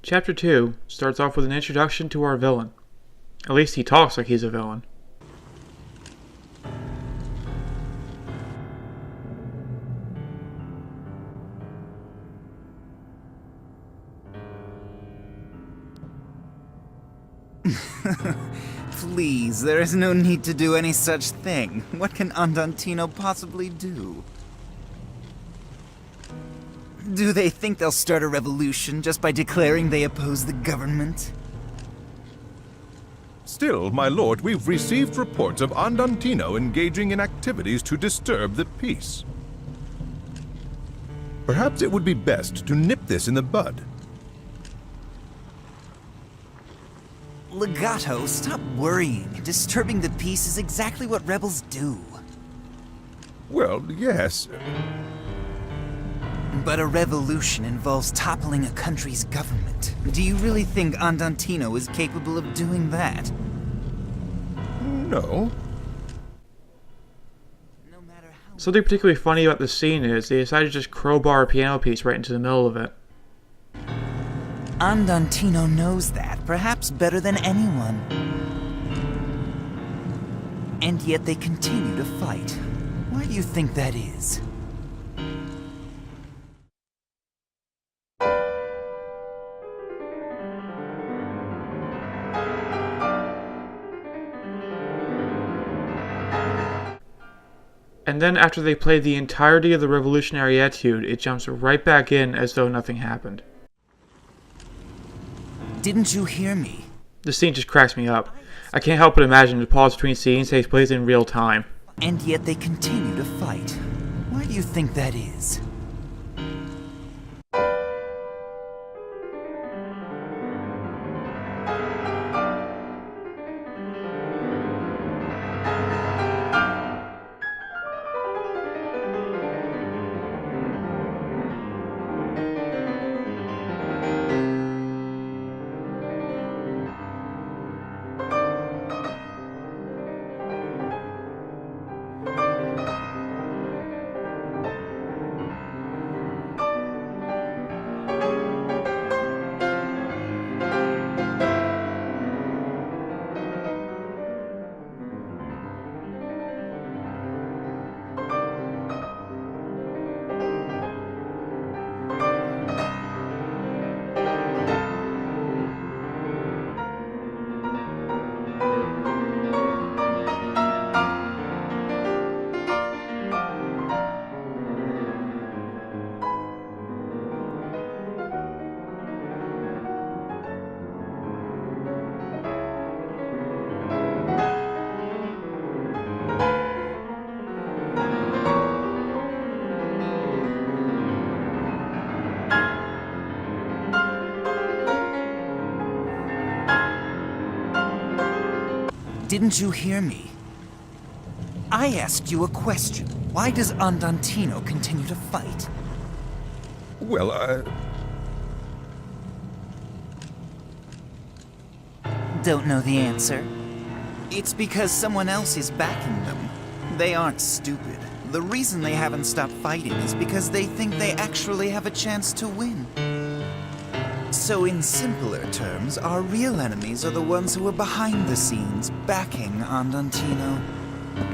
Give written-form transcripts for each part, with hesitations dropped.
Chapter 2 starts off with an introduction to our villain. At least he talks like he's a villain. Please, there is no need to do any such thing. What can Andantino possibly do? Do they think they'll start a revolution just by declaring they oppose the government? Still, my lord, we've received reports of Andantino engaging in activities to disturb the peace. Perhaps it would be best to nip this in the bud. Legato, stop worrying. Disturbing the peace is exactly what rebels do. Well, yes. But a revolution involves toppling a country's government. Do you really think Andantino is capable of doing that? No. Something particularly funny about this scene is they decided to just crowbar a piano piece right into the middle of it. Andantino knows that, perhaps better than anyone. And yet they continue to fight. Why do you think that is? And then after they play the entirety of the revolutionary etude, it jumps right back in as though nothing happened. Didn't you hear me? This scene just cracks me up. I can't help but imagine the pause between scenes takes place in real time. And yet they continue to fight. Why do you think that is? Didn't you hear me? I asked you a question. Why does Andantino continue to fight? Well, Don't know the answer? It's because someone else is backing them. They aren't stupid. The reason they haven't stopped fighting is because they think they actually have a chance to win. So in simpler terms, our real enemies are the ones who are behind the scenes, backing Andantino.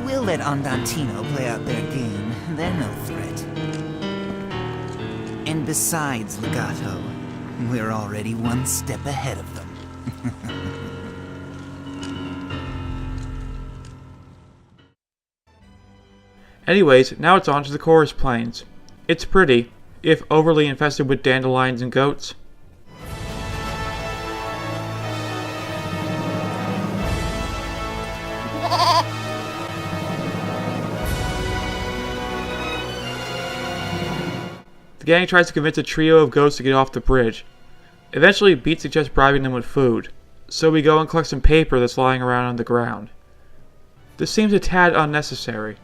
We'll let Andantino play out their game. They're no threat. And besides, Legato, we're already one step ahead of them. Anyways, now it's on to the chorus plains. It's pretty, if overly infested with dandelions and goats. The gang tries to convince a trio of goats to get off the bridge. Eventually, Beat suggests bribing them with food, so we go and collect some paper that's lying around on the ground. This seems a tad unnecessary.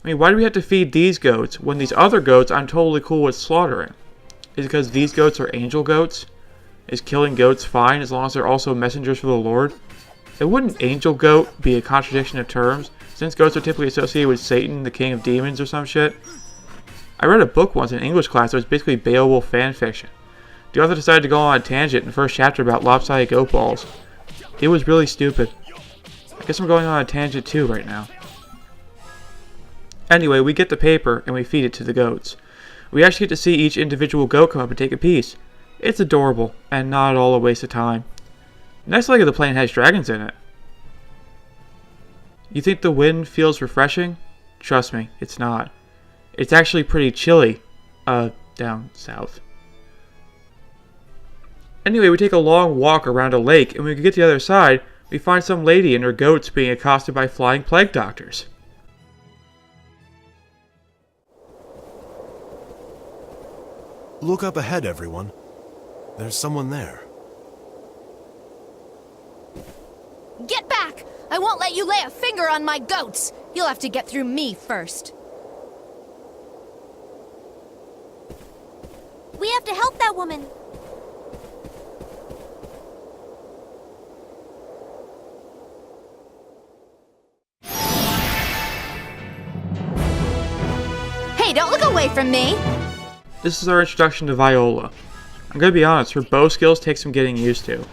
I mean, why do we have to feed these goats when these other goats I'm totally cool with slaughtering? Is it because these goats are angel goats? Is killing goats fine as long as they're also messengers for the Lord? And wouldn't angel goat be a contradiction of terms, since goats are typically associated with Satan, the king of demons or some shit? I read a book once in English class that was basically Beowulf fanfiction. The author decided to go on a tangent in the first chapter about lopsided goat balls. It was really stupid. I guess I'm going on a tangent too right now. Anyway, we get the paper and we feed it to the goats. We actually get to see each individual goat come up and take a piece. It's adorable, and not at all a waste of time. Next leg of the plane has dragons in it. You think the wind feels refreshing? Trust me, it's not. It's actually pretty chilly, down south. Anyway, we take a long walk around a lake, and when we get to the other side, we find some lady and her goats being accosted by flying plague doctors. Look up ahead, everyone. There's someone there. Get back! I won't let you lay a finger on my goats! You'll have to get through me first. We have to help that woman. Hey, don't look away from me! This is our introduction to Viola. I'm gonna be honest, her bow skills take some getting used to.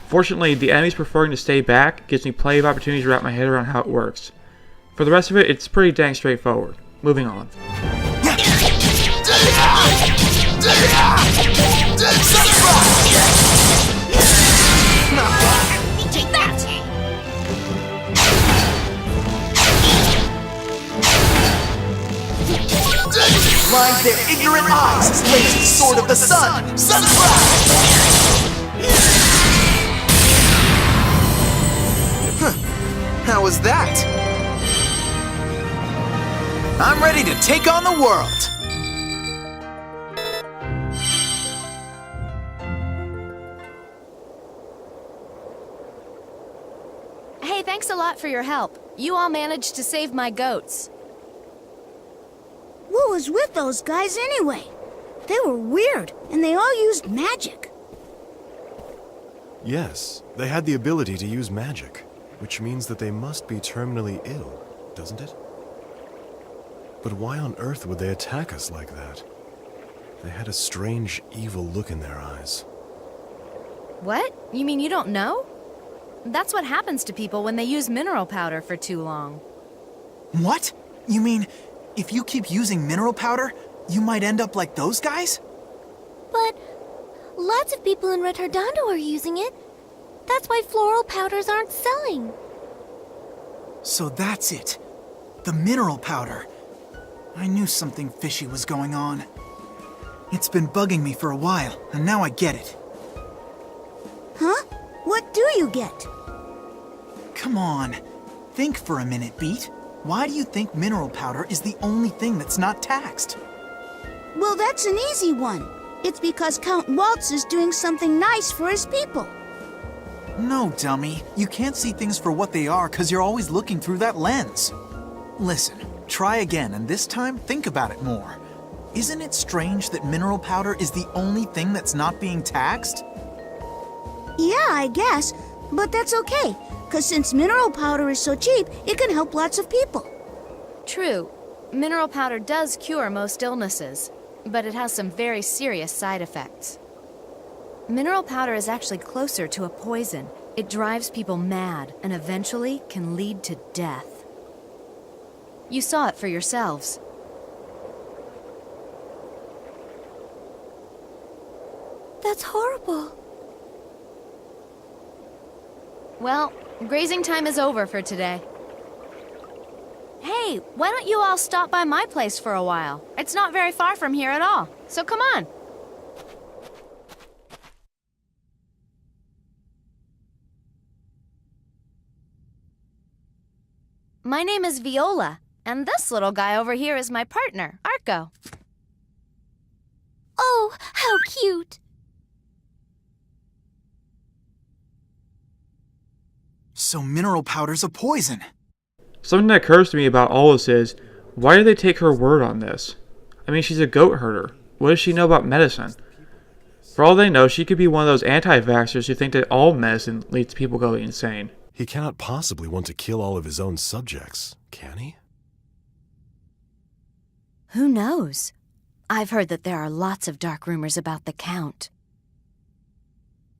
Fortunately, the enemies preferring to stay back gives me plenty of opportunities to wrap my head around how it works. For the rest of it, it's pretty dang straightforward. Moving on. Take that! Blind their ignorant eyes, lazy sword of the sun! Sunflower! How was that? I'm ready to take on the world! Hey, thanks a lot for your help. You all managed to save my goats. What was with those guys anyway? They were weird, and they all used magic. Yes, they had the ability to use magic, which means that they must be terminally ill, doesn't it? But why on earth would they attack us like that? They had a strange, evil look in their eyes. What? You mean you don't know? That's what happens to people when they use mineral powder for too long. What? You mean, if you keep using mineral powder, you might end up like those guys? But lots of people in Retardando are using it. That's why floral powders aren't selling. So that's it. The mineral powder. I knew something fishy was going on. It's been bugging me for a while, and now I get it. Huh? What do you get? Come on. Think for a minute, Beat. Why do you think mineral powder is the only thing that's not taxed? Well, that's an easy one. It's because Count Waltz is doing something nice for his people. No, dummy. You can't see things for what they are because you're always looking through that lens. Listen, try again, and this time think about it more. Isn't it strange that mineral powder is the only thing that's not being taxed? Yeah, I guess. But that's okay, because since mineral powder is so cheap, it can help lots of people. True. Mineral powder does cure most illnesses, but it has some very serious side effects. Mineral powder is actually closer to a poison. It drives people mad and eventually can lead to death. You saw it for yourselves. That's horrible. Well, grazing time is over for today. Hey, why don't you all stop by my place for a while? It's not very far from here at all, so come on. My name is Viola, and this little guy over here is my partner, Arco. Oh, how cute. So mineral powder's a poison. Something that occurs to me about all this is, why do they take her word on this? I mean, she's a goat herder. What does she know about medicine? For all they know, she could be one of those anti-vaxxers who think that all medicine leads to people going insane. He cannot possibly want to kill all of his own subjects, can he? Who knows? I've heard that there are lots of dark rumors about the Count.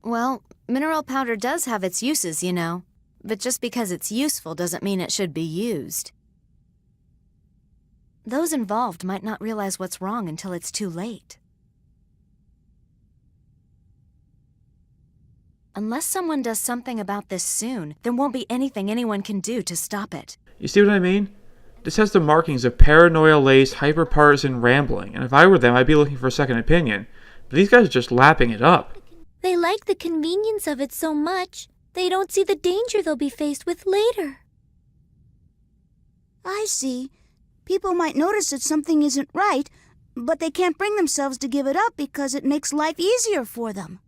Well, mineral powder does have its uses, you know. But just because it's useful doesn't mean it should be used. Those involved might not realize what's wrong until it's too late. Unless someone does something about this soon, there won't be anything anyone can do to stop it. You see what I mean? This has the markings of paranoia-laced, hyper-partisan rambling, and if I were them, I'd be looking for a second opinion. But these guys are just lapping it up. They like the convenience of it so much, they don't see the danger they'll be faced with later. I see. People might notice that something isn't right, but they can't bring themselves to give it up because it makes life easier for them.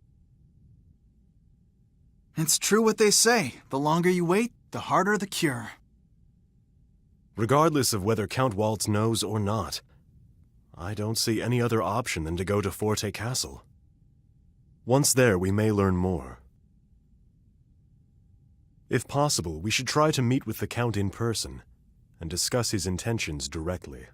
It's true what they say. The longer you wait, the harder the cure. Regardless of whether Count Waltz knows or not, I don't see any other option than to go to Forte Castle. Once there, we may learn more. If possible, we should try to meet with the Count in person and discuss his intentions directly.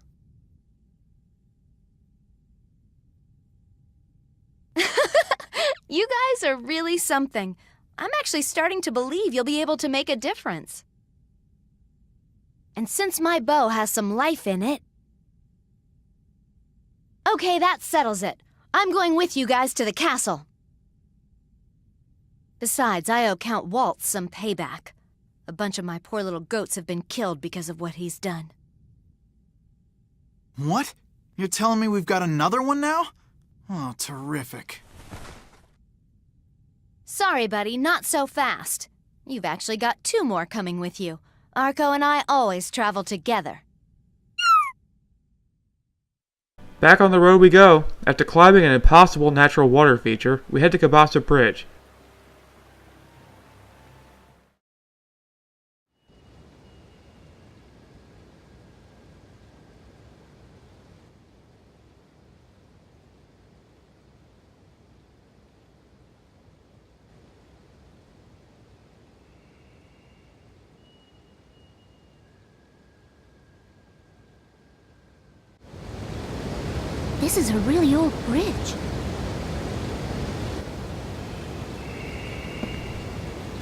You guys are really something. I'm actually starting to believe you'll be able to make a difference. And since my bow has some life in it... Okay, that settles it. I'm going with you guys to the castle. Besides, I owe Count Waltz some payback. A bunch of my poor little goats have been killed because of what he's done. What? You're telling me we've got another one now? Oh, terrific. Sorry, buddy, not so fast. You've actually got 2 more coming with you. Arco and I always travel together. Back on the road we go. After climbing an impossible natural water feature, we head to Cabasa Bridge. This is a really old bridge.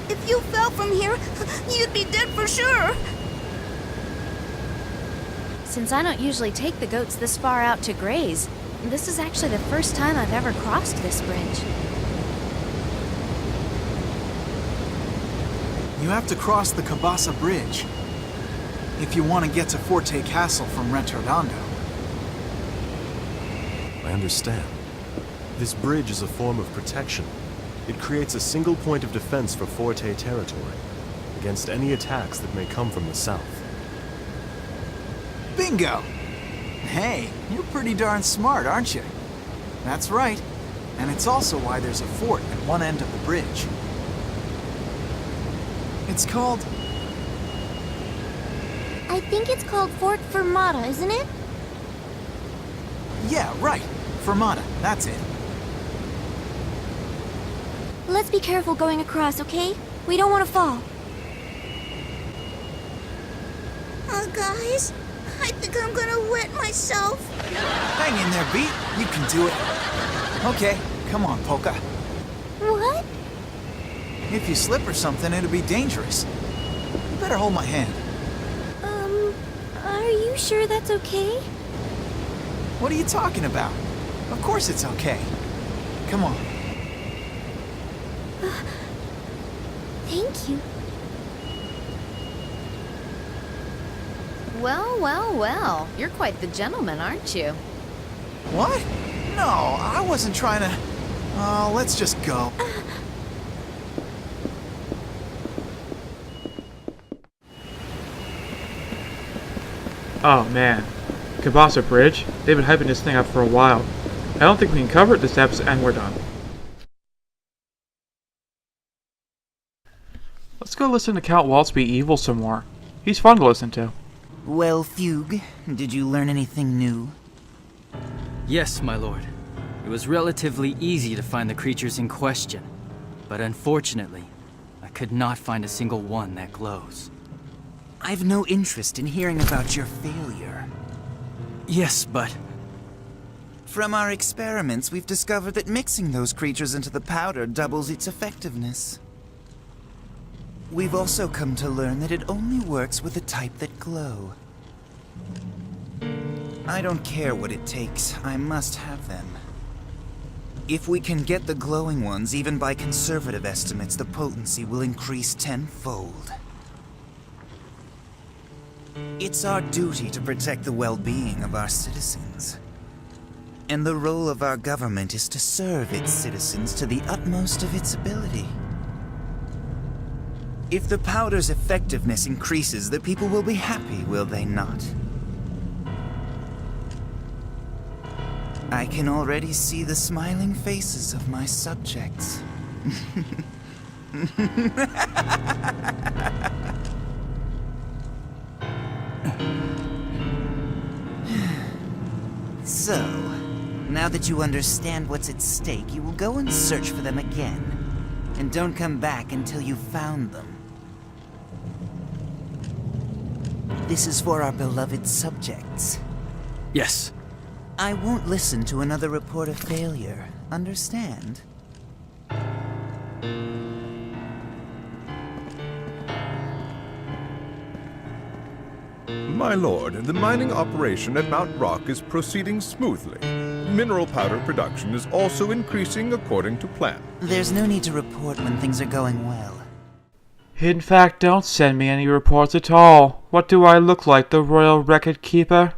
If you fell from here, you'd be dead for sure. Since I don't usually take the goats this far out to graze, this is actually the first time I've ever crossed this bridge. You have to cross the Cabasa Bridge if you want to get to Forte Castle from Retornando. I understand. This bridge is a form of protection. It creates a single point of defense for Forte territory against any attacks that may come from the south. Bingo! Hey, you're pretty darn smart, aren't you? That's right. And it's also why there's a fort at one end of the bridge. It's called... I think it's called Fort Fermata, isn't it? Yeah, right. Fermata, that's it. Let's be careful going across, okay? We don't want to fall. Guys, I think I'm gonna wet myself. Hang in there, Beat. You can do it. Okay, come on, Polka. What? If you slip or something, it'll be dangerous. You better hold my hand. Are you sure that's okay? What are you talking about? Of course it's okay. Come on. Thank you. Well, well, well. You're quite the gentleman, aren't you? What? No, I wasn't trying to... Oh, let's just go. Oh man. Cabasa Bridge? They've been hyping this thing up for a while. I don't think we can cover it this episode, and we're done. Let's go listen to Count Waltz be evil some more. He's fun to listen to. Well, Fugue, did you learn anything new? Yes, my lord. It was relatively easy to find the creatures in question, but unfortunately, I could not find a single one that glows. I've no interest in hearing about your failure. Yes, but... From our experiments, we've discovered that mixing those creatures into the powder doubles its effectiveness. We've also come to learn that it only works with the type that glow. I don't care what it takes, I must have them. If we can get the glowing ones, even by conservative estimates, the potency will increase tenfold. It's our duty to protect the well-being of our citizens. And the role of our government is to serve its citizens to the utmost of its ability. If the powder's effectiveness increases, the people will be happy, will they not? I can already see the smiling faces of my subjects. So, now that you understand what's at stake, you will go and search for them again. And don't come back until you've found them. This is for our beloved subjects. Yes. I won't listen to another report of failure. Understand? My lord, the mining operation at Mount Rock is proceeding smoothly. Mineral powder production is also increasing according to plan. There's no need to report when things are going well. In fact, don't send me any reports at all. What do I look like, the royal record keeper?